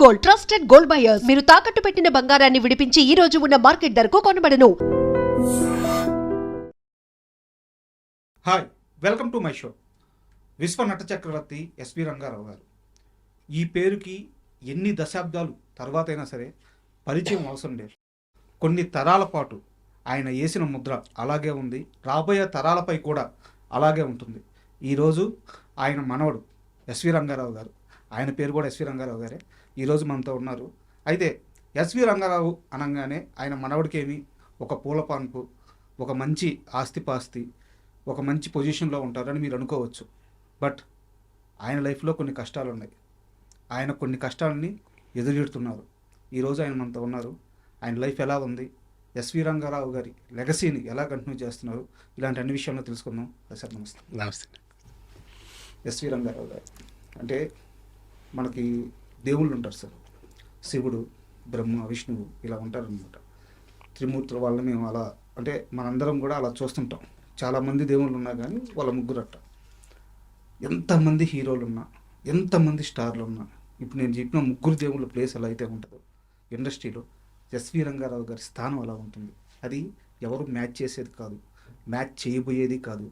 Gold, trusted gold buyers. మీరు తాకట్టు పెట్టిన బంగారాన్ని విడిపించి ఈ రోజు ఉన్న మార్కెట్ ధరకు కొనబడను. Hi, welcome to my show. విశ్వ నట చక్రవర్తి ఎస్వి రంగారావు గారు. ఈ పేరుకి ఎన్ని దశాబ్దాలు తర్వాతైనా సరే పరిచయం అవసరం లేదు. కొన్ని తరాల పాటు ఆయన వేసిన ముద్ర అలాగే ఉంది, రాబోయే తరాలపై కూడా అలాగే ఉంటుంది. ఈరోజు ఆయన మనవడు ఎస్వి రంగారావు గారు, ఆయన పేరు కూడా ఎస్వి రంగారావు గారే, ఈరోజు మనతో ఉన్నారు. అయితే ఎస్వి రంగారావు అనగానే ఆయన మనవడికేమి ఒక పూల పాన్పు, ఒక మంచి ఆస్తిపాస్తి, ఒక మంచి పొజిషన్లో ఉంటారని మీరు అనుకోవచ్చు. బట్ ఆయన లైఫ్లో కొన్ని కష్టాలు ఉన్నాయి. ఆయన కొన్ని కష్టాలని ఎదురెడుతున్నారు. ఈరోజు ఆయన మనతో ఉన్నారు. ఆయన లైఫ్ ఎలా ఉంది, ఎస్వి రంగారావు గారి లెగసీని ఎలా కంటిన్యూ చేస్తున్నారు, ఇలాంటి అన్ని విషయాల్లో తెలుసుకుందాం. సార్ నమస్తే. నమస్తే. ఎస్వి రంగారావు గారు అంటే మనకి దేవుళ్ళు ఉంటారు సార్, శివుడు, బ్రహ్మ, విష్ణువు ఇలా ఉంటారనమాట. త్రిమూర్తుల వాళ్ళని మేము అలా అంటే మనందరం కూడా అలా చూస్తుంటాం. చాలామంది దేవుళ్ళు ఉన్నా కానీ వాళ్ళ ముగ్గురట్ట. ఎంతమంది హీరోలు ఉన్నా, ఎంతమంది స్టార్లు ఉన్నా, ఇప్పుడు నేను చెప్పిన ముగ్గురు దేవుళ్ళ ప్లేస్ ఎలా అయితే ఉంటుందో ఇండస్ట్రీలో, ఎస్వి రంగారావు గారి స్థానం అలా ఉంటుంది. అది ఎవరు మ్యాచ్ చేసేది కాదు, మ్యాచ్ చేయబోయేది కాదు,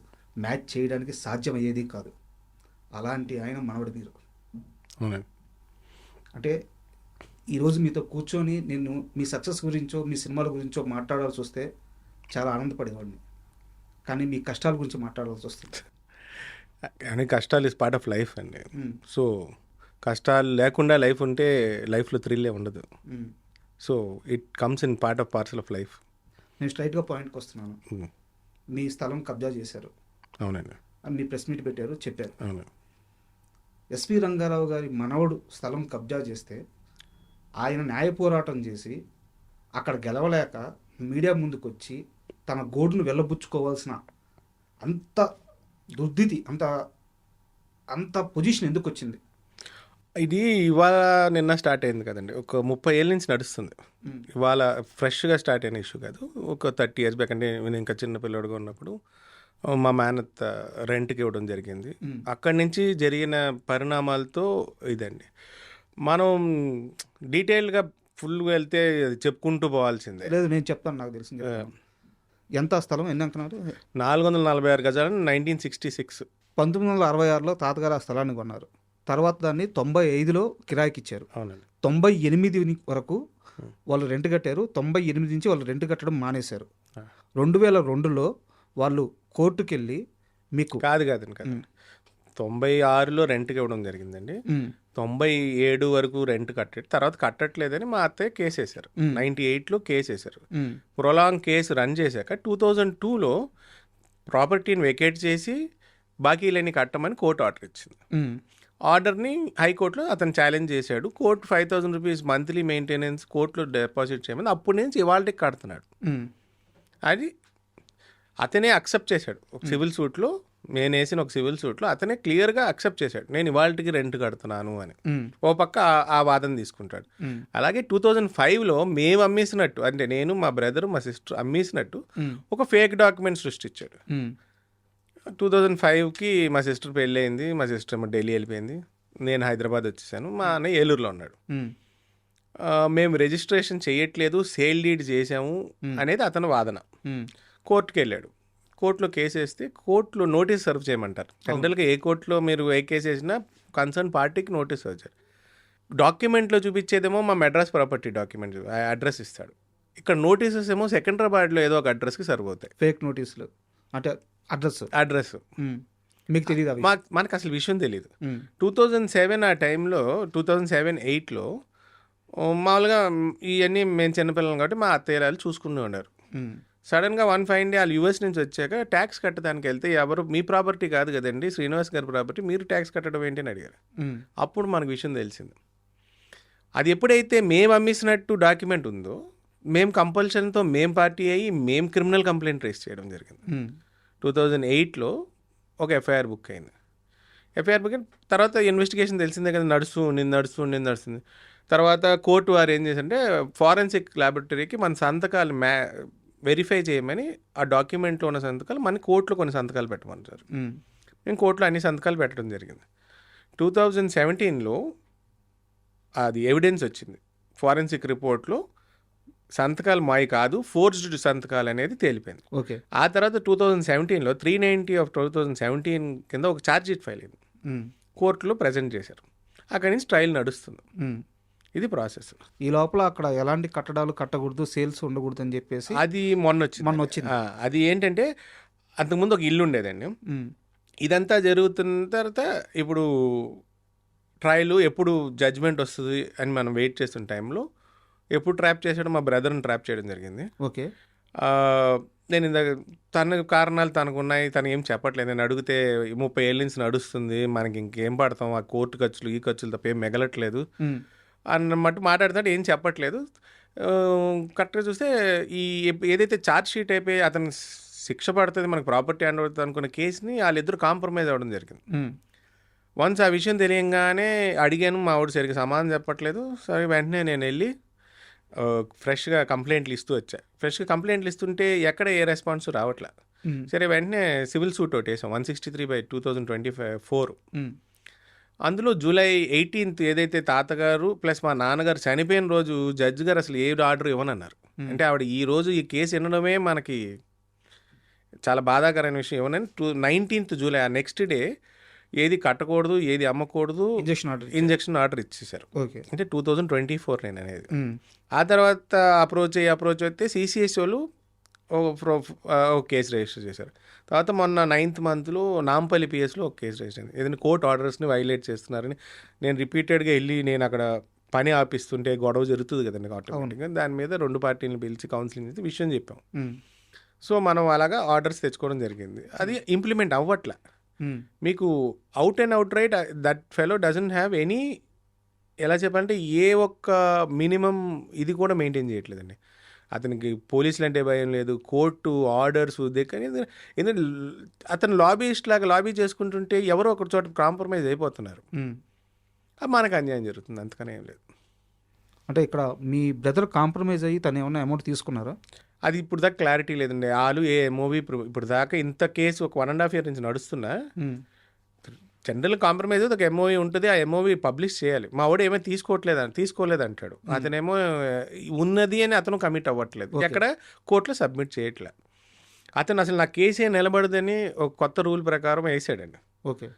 మ్యాచ్ చేయడానికి సాధ్యమయ్యేది కాదు. అలాంటి ఆయన మనవడు మీరు. అంటే ఈరోజు మీతో కూర్చొని నేను మీ సక్సెస్ గురించో మీ సినిమాల గురించో మాట్లాడాల్సి వస్తే చాలా ఆనందపడేవాడిని, కానీ మీ కష్టాల గురించి మాట్లాడాల్సి వస్తుంది. కానీ కష్టాలు ఇస్ పార్ట్ ఆఫ్ లైఫ్ అండి. సో కష్టాలు లేకుండా లైఫ్ ఉంటే లైఫ్లో థ్రిల్లే ఉండదు. So it comes in part of parcel of life. నేను స్ట్రైట్గా పాయింట్కి వస్తున్నాను. మీ స్థలం కబ్జా చేశారు. అవునండి. మీ ప్రెస్ మీట్ పెట్టారు, చెప్పారు. అవును. ఎస్వి రంగారావు గారి మనవడు స్థలం కబ్జా చేస్తే ఆయన న్యాయ పోరాటం చేసి అక్కడ గెలవలేక మీడియా ముందుకు వచ్చి తన గోడును వెళ్ళబుచ్చుకోవాల్సిన అంత దుర్దితి, అంత పొజిషన్ ఎందుకు వచ్చింది? ఇది ఇవాళ నిన్న స్టార్ట్ అయింది కదండి, ఒక 30 ఏళ్ళ నుంచి నడుస్తుంది. ఇవాళ ఫ్రెష్గా స్టార్ట్ అయిన ఇష్యూ కాదు. ఒక 30 years బ్యాక్, అంటే నేను ఇంకా చిన్న పిల్లడుగా ఉన్నప్పుడు మా మేనత్ రెంట్కి ఇవ్వడం జరిగింది. అక్కడి నుంచి జరిగిన పరిణామాలతో ఇదండి. మనం డీటెయిల్గా ఫుల్గా వెళ్తే చెప్పుకుంటూ పోవాల్సిందే. లేదు, నేను చెప్తాను, నాకు తెలిసింది. ఎంత స్థలం, ఎన్ని అంటున్నారు? 446 గజాలు. 1966 1966లో తాతగారు ఆ స్థలాన్ని కొన్నారు. తర్వాత దాన్ని 95లో కిరాయికి ఇచ్చారు. అవునండి. 98 వరకు వాళ్ళు రెంట్ కట్టారు. 98 నుంచి వాళ్ళు రెంట్ కట్టడం మానేశారు. 2002లో వాళ్ళు కోర్టుకు వెళ్ళి మీకు కాదండి 96లో రెంట్కి ఇవ్వడం జరిగిందండి. 97 వరకు రెంట్ కట్టాడు. తర్వాత కట్టట్లేదని మా అత్తయ్య కేసు వేశారు. 98లో కేసు వేశారు. ప్రొలాంగ్ కేసు రన్ చేశాక 2002లో ప్రాపర్టీని వెకేట్ చేసి బాకీలని కట్టమని కోర్టు ఆర్డర్ ఇచ్చింది. ఆర్డర్ని హైకోర్టులో అతను ఛాలెంజ్ చేశాడు. కోర్టు 5,000 రూపీస్ మంత్లీ మెయింటెనెన్స్ కోర్టులో డిపాజిట్ చేయమని అప్పటి నుంచి ఇవాళకి కడుతున్నాడు. అది అతనే అక్సెప్ట్ చేశాడు. ఒక సివిల్ సూట్లో, నేను వేసిన ఒక సివిల్ సూట్లో అతనే క్లియర్గా అక్సెప్ట్ చేశాడు, నేను ఇవాళకి రెంట్ కడుతున్నాను అని. ఓ పక్క ఆ వాదన తీసుకుంటాడు. అలాగే 2005లో మేము అమ్మేసినట్టు, అంటే నేను, మా బ్రదర్, మా సిస్టర్ అమ్మేసినట్టు ఒక ఫేక్ డాక్యుమెంట్ సృష్టించాడు. 2005కి మా సిస్టర్ పెళ్ళి అయింది. మా సిస్టర్ ఏమో ఢిల్లీ వెళ్ళిపోయింది. నేను హైదరాబాద్ వచ్చేసాను. మా అన్నయ్య ఏలూరులో ఉన్నాడు. మేము రిజిస్ట్రేషన్ చేయట్లేదు, సేల్ డీడ్ చేసాము అనేది అతని వాదన. కోర్టుకి వెళ్ళాడు. కోర్టులో కేసు వేస్తే కోర్టులో నోటీస్ సర్వ్ చేయమంటారు. జనరల్గా ఏ కోర్టులో మీరు ఏ కేసు వేసినా కన్సర్న్ పార్టీకి నోటీస్ సర్వ్ చేయాలి. డాక్యుమెంట్లో చూపించేదేమో మా మెడ్రాస్ ప్రాపర్టీ డాక్యుమెంట్ అడ్రస్ ఇస్తాడు. ఇక్కడ నోటీసెస్ ఏమో సెకండ్రాబాద్లో ఏదో ఒక అడ్రస్కి సర్వ్ అవుతాయి. ఫేక్ నోటీసులు అంటే అడ్రస్ మీకు తెలియదు, మనకు అసలు విషయం తెలియదు. 2007 ఆ టైంలో 2007-8లో మామూలుగా ఇవన్నీ మేము చిన్నపిల్లలు కాబట్టి మా అత్తయ్యలు చూసుకుని ఉన్నారు. సడన్గా వన్ ఫైన్ డే వాళ్ళు యూఎస్ నుంచి వచ్చాక ట్యాక్స్ కట్టడానికి వెళ్తే, ఎవరు మీ ప్రాపర్టీ కాదు కదండి, శ్రీనివాస్ గారి ప్రాపర్టీ, మీరు ట్యాక్స్ కట్టడం ఏంటి అని అడిగారు. అప్పుడు మనకు విషయం తెలిసింది. అది ఎప్పుడైతే మేము అమ్మేసినట్టు డాక్యుమెంట్ ఉందో, మేము కంపల్షన్తో మేము పార్టీ అయ్యి మేము క్రిమినల్ కంప్లైంట్ రేస్ చేయడం జరిగింది. 2008లో ఒక ఎఫ్ఐఆర్ బుక్ అయింది. ఎఫ్ఐఆర్ బుక్ అయిన తర్వాత ఇన్వెస్టిగేషన్ తెలిసిందే కదా, నడుస్తుంది. తర్వాత కోర్టు వారు ఏం చేశారంటే ఫారెన్సిక్ ల్యాబొరేటరీకి మన సంతకాలు వెరిఫై చేయమని ఆ డాక్యుమెంట్లో ఉన్న సంతకాలు మన కోర్టులో కొన్ని సంతకాలు పెట్టమన్నారు. మేము కోర్టులో అన్ని సంతకాలు పెట్టడం జరిగింది. 2017లో అది ఎవిడెన్స్ వచ్చింది. ఫారెన్సిక్ రిపోర్ట్లో సంతకాలు మాయి కాదు, ఫోర్జ్డ్ సంతకాలు అనేది తేలిపోయింది. ఓకే. ఆ తర్వాత 2017లో 390 ఆఫ్ 2017 కింద ఒక ఛార్జ్ షీట్ ఫైల్ అయింది, కోర్టులో ప్రజెంట్ చేశారు. అక్కడి నుంచి ట్రయల్ నడుస్తుంది. ఇది ప్రాసెస్. ఈ లోపల అక్కడ ఎలాంటి కట్టడాలు కట్టకూడదు, సేల్స్ ఉండకూడదు అని చెప్పేసి అది మొన్న వచ్చింది. అది ఏంటంటే అంతకుముందు ఒక ఇల్లు ఉండేదండి. ఇదంతా జరుగుతున్న తర్వాత ఇప్పుడు ట్రయల్ ఎప్పుడు జడ్జ్మెంట్ వస్తుంది అని మనం వెయిట్ చేస్తున్న టైంలో ఎప్పుడు ట్రాప్ చేసాడో మా బ్రదర్ని ట్రాప్ చేయడం జరిగింది. ఓకే. నేను ఇందాక తన కారణాలు తనకున్నాయి, తను ఏం చెప్పట్లేదు. నేను అడిగితే 30 ఏళ్ళ నుంచి నడుస్తుంది, మనకి ఇంకేం పడతాం, ఆ కోర్టు ఖర్చులు ఈ ఖర్చులు తప్ప ఏం మిగలట్లేదు అన్నమాట మాట్లాడుతుంటే ఏం చెప్పట్లేదు. కరెక్ట్గా చూస్తే ఈ ఏదైతే ఛార్జ్ షీట్ అయిపోయి అతను శిక్ష పడుతుంది, మనకు ప్రాపర్టీ హ్యాండ్ అవుతుంది అనుకున్న కేసుని వాళ్ళిద్దరు కాంప్రమైజ్ అవ్వడం జరిగింది. వన్స్ ఆ విషయం తెలియంగానే అడిగాను, మా వాడు సరిగ్గా సమాధానం చెప్పట్లేదు. సరే వెంటనే నేను వెళ్ళి ఫ్రెష్గా కంప్లైంట్లు ఇస్తూ వచ్చా. ఫ్రెష్గా కంప్లైంట్లు ఇస్తుంటే ఎక్కడ ఏ రెస్పాన్స్ రావట్లే. సరే వెంటనే సివిల్ సూట్ ఒకటి వేసాం 163/2024. అందులో జూలై 18th ఏదైతే తాతగారు ప్లస్ మా నాన్నగారు చనిపోయిన రోజు జడ్జి గారు అసలు ఏ ఆర్డర్ ఇవ్వనన్నారు. అంటే ఆవిడ ఈ రోజు ఈ కేసు వినడమే మనకి చాలా బాధాకరమైన విషయం. ఇవ్వనని 19th జూలై ఆ నెక్స్ట్ డే ఏది కట్టకూడదు, ఏది అమ్మకూడదు, ఇంజక్షన్ ఆర్డర్ ఇచ్చేసారు. అంటే 2024 నేను అనేది. ఆ తర్వాత అప్రోచ్ అయితే సిసిఎస్ వాళ్ళు ఒక కేసు రిజిస్టర్ చేశారు. తర్వాత మొన్న 9th మంత్లో నాంపల్లి పిఎస్లో ఒక కేసు రిజిస్టర్ అయింది. ఏదైనా కోర్ట్ ఆర్డర్స్ని వైలేట్ చేస్తున్నారని నేను రిపీటెడ్గా వెళ్ళి నేను అక్కడ పని ఆపిస్తుంటే గొడవ జరుగుతుంది కదండి ఆటోమేటిక్గా. దాని మీద 2 పార్టీలను పిలిచి కౌన్సిలింగ్ చేసి విషయం చెప్పాం. సో మనం అలాగా ఆర్డర్స్ తెచ్చుకోవడం జరిగింది. అది ఇంప్లిమెంట్ అవ్వట్లే. మీకు out and out right that fellow doesn't have any, ఎలా చెప్పాలంటే ఏ ఒక్క మినిమం ఇది కూడా మెయింటైన్ చేయట్లేదండి. అతనికి పోలీసులు అంటే భయం లేదు, కోర్టు ఆర్డర్స్ కానీ ఎందుకంటే అతను లాబీయిస్ట్ లాగా లాబీ చేసుకుంటుంటే ఎవరో ఒక చోట కాంప్రమైజ్ అయిపోతున్నారు. మనకు అన్యాయం జరుగుతుంది, అంతకనే ఏం లేదు. అంటే ఇక్కడ మీ బ్రదర్ కాంప్రమైజ్ అయ్యి తను ఏమన్నా అమౌంట్ తీసుకున్నారా? అది ఇప్పుడు దాకా క్లారిటీ లేదండి. వాళ్ళు ఏ మూవీ ఇప్పుడు దాకా ఇంత కేసు ఒక 1.5 year నుంచి నడుస్తున్నా జనరల్ కాంప్రమైజ్ ఒక ఎంఓవీ ఉంటుంది, ఆ ఎంఓవీ పబ్లిష్ చేయాలి. మా వాడు ఏమీ తీసుకోలేదు అంటాడు. అతనేమో ఉన్నది అని అతను కమిట్ అవ్వట్లేదు, ఎక్కడ కోర్టులో సబ్మిట్ చేయట్లే. అతను అసలు నా కేసే నిలబడదని ఒక కొత్త రూల్ ప్రకారం వేసాడండి. ఓకే.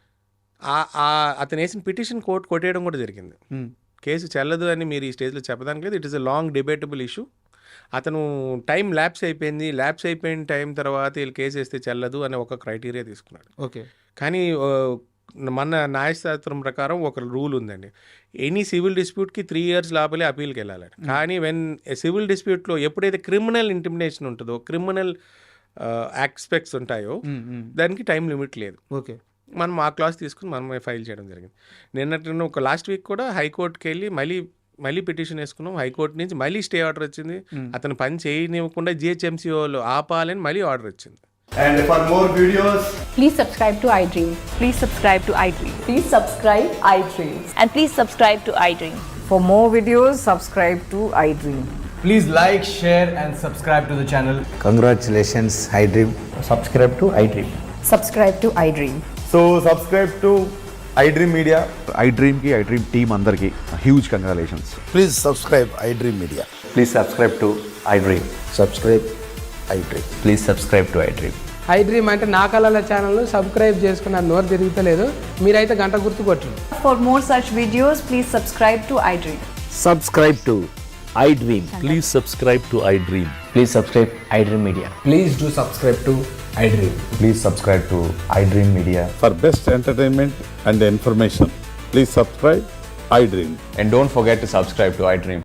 అతను వేసిన పిటిషన్ కోర్టు కొట్టేయడం కూడా జరిగింది. కేసు చెల్లదు అని మీరు ఈ స్టేజ్లో చెప్పడానికి లేదు. It is a long debatable issue. అతను టైం ల్యాప్స్ అయిపోయిన టైం తర్వాత వీళ్ళు కేసు వేస్తే చెల్లదు అనే ఒక క్రైటీరియా తీసుకున్నాడు. ఓకే. కానీ మన న్యాయశాస్త్రం ప్రకారం ఒక రూల్ ఉందండి, ఎనీ సివిల్ డిస్ప్యూట్కి 3 years లోపలే అపీల్కి వెళ్ళాలని. కానీ వెన్ సివిల్ డిస్ప్యూట్లో ఎప్పుడైతే క్రిమినల్ ఇంటిమిడేషన్ ఉంటుందో, క్రిమినల్ ఆస్పెక్ట్స్ ఉంటాయో దానికి టైం లిమిట్ లేదు. ఓకే. మనం ఆ క్లాస్ తీసుకుని మనమే ఫైల్ చేయడం జరిగింది. నిన్నటి ఒక లాస్ట్ వీక్ కూడా హైకోర్టుకి వెళ్ళి మళ్ళీ పిటిషన్ వేసుకున్నాం. హైకోర్టు నుంచి మళ్ళీ స్టే ఆర్డర్ వచ్చింది. అతను పని చేయనివ్వకుండా GHMCలో ఆపాలని మళ్ళీ ఆర్డర్ వచ్చింది. And for more videos, please subscribe to iDream. Please subscribe to iDream. Please subscribe iDream. And please subscribe to iDream. For more videos, subscribe to iDream. please like, share and subscribe to the channel. Congratulations, iDream. Subscribe to iDream. Subscribe to iDream. So subscribe to iDream Media. iDream ki iDream team andarki huge congratulations. Please subscribe iDream Media. Please subscribe to iDream. Subscribe iDream. Please subscribe to iDream. iDream అంటే నా కళల ఛానల్ను subscribe చేసుకున్న నోరు తిరుగుతలేదు, మీరైతే గంట గుర్తు కొట్టండి. For more such videos, please subscribe to iDream. Subscribe to iDream. Please subscribe to iDream. Please subscribe iDream Media. Please do subscribe to iDream. Please subscribe to iDream Media. For best entertainment and information, please subscribe iDream. And don't forget to subscribe to iDream.